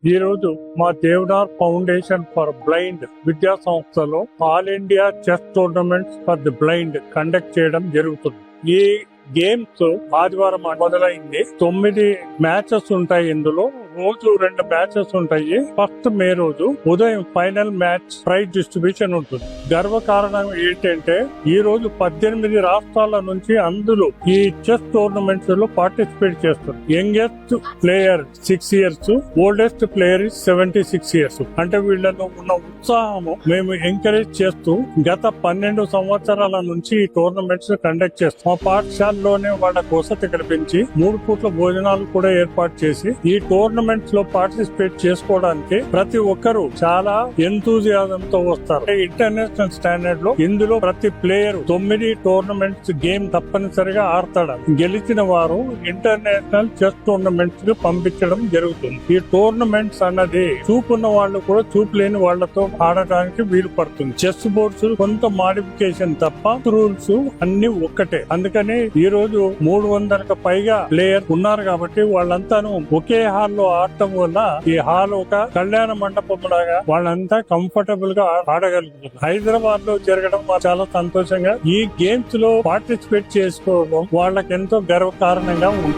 ఈ రోజు మా దేవనార్ ఫౌండేషన్ ఫర్ బ్లైండ్ విద్యా సంస్థలో all India chess tournaments for the blind conduct చేయడం జరుగుతుంది. ఈ గేమ్స్ ఆదివారం మొదలైంది. 9 మ్యాచెస్ ఉంటాయి. ఇందులో రోజు 2 మ్యాచెస్ ఉంటాయి. ఫస్ట్ మే రోజు ఉదయం ఫైనల్ మ్యాచ్ ప్రైజ్ డిస్ట్రిబ్యూషన్ ఉంటుంది. గర్వకారణం ఏంటంటే ఈ రోజు 18 రాష్ట్రాల నుంచి అందరూ ఈ చెస్ టోర్నమెంట్స్ లో పార్టిసిపేట్ చేస్తారు. Youngest player 6 years, oldest player 76 years. అంటే వీళ్ళలో ఉన్న ఉత్సాహము మేము ఎంకరేజ్ చేస్తూ గత 12 సంవత్సరాల నుంచి ఈ టోర్నమెంట్స్ కండక్ట్ చేస్తాం. మా పాఠశాలలోనే వాళ్ళ కోసత కల్పించి 3 పూట్ల భోజనాలు కూడా ఏర్పాటు చేసి ఈ టోర్నమెంట్స్ లో పార్టిసిపేట్ చేసుకోవడానికి ప్రతి ఒక్కరూ చాలా ఎంతూజియాజం తో వస్తారు. ఇంటర్నేషనల్ స్టాండర్డ్ లో ఇందులో ప్రతి ప్లేయర్ 9 టోర్నమెంట్స్ గేమ్ తప్పనిసరిగా ఆడతాడు. గెలిచిన వారు ఇంటర్నేషనల్ చెస్ టోర్నమెంట్స్ కి పంపించడం జరుగుతుంది. ఈ టోర్నమెంట్స్ అన్నది చూపున్న వాళ్ళు కూడా చూపు లేని వాళ్లతో ఆడటానికి వీలు పడుతుంది. చెస్ బోర్డ్స్ కొంత మాడిఫికేషన్ తప్ప రూల్స్ అన్ని ఒక్కటే. అందుకని ఈ రోజు 300కు పైగా ప్లేయర్ ఉన్నారు కాబట్టి వాళ్ళంతాను ఒకే హాల్లో ఆడటం వల్ల ఈ హాల్ ఒక కళ్యాణ మండపం లాగా వాళ్ళంతా కంఫర్టబుల్ గా ఆడగలుగుతున్నారు. హైదరాబాద్ లో జరగడం చాలా సంతోషంగా ఈ గేమ్స్ లో పార్టిసిపేట్ చేసుకోవడం వాళ్ళకి ఎంతో గర్వకారణంగా ఉంటుంది.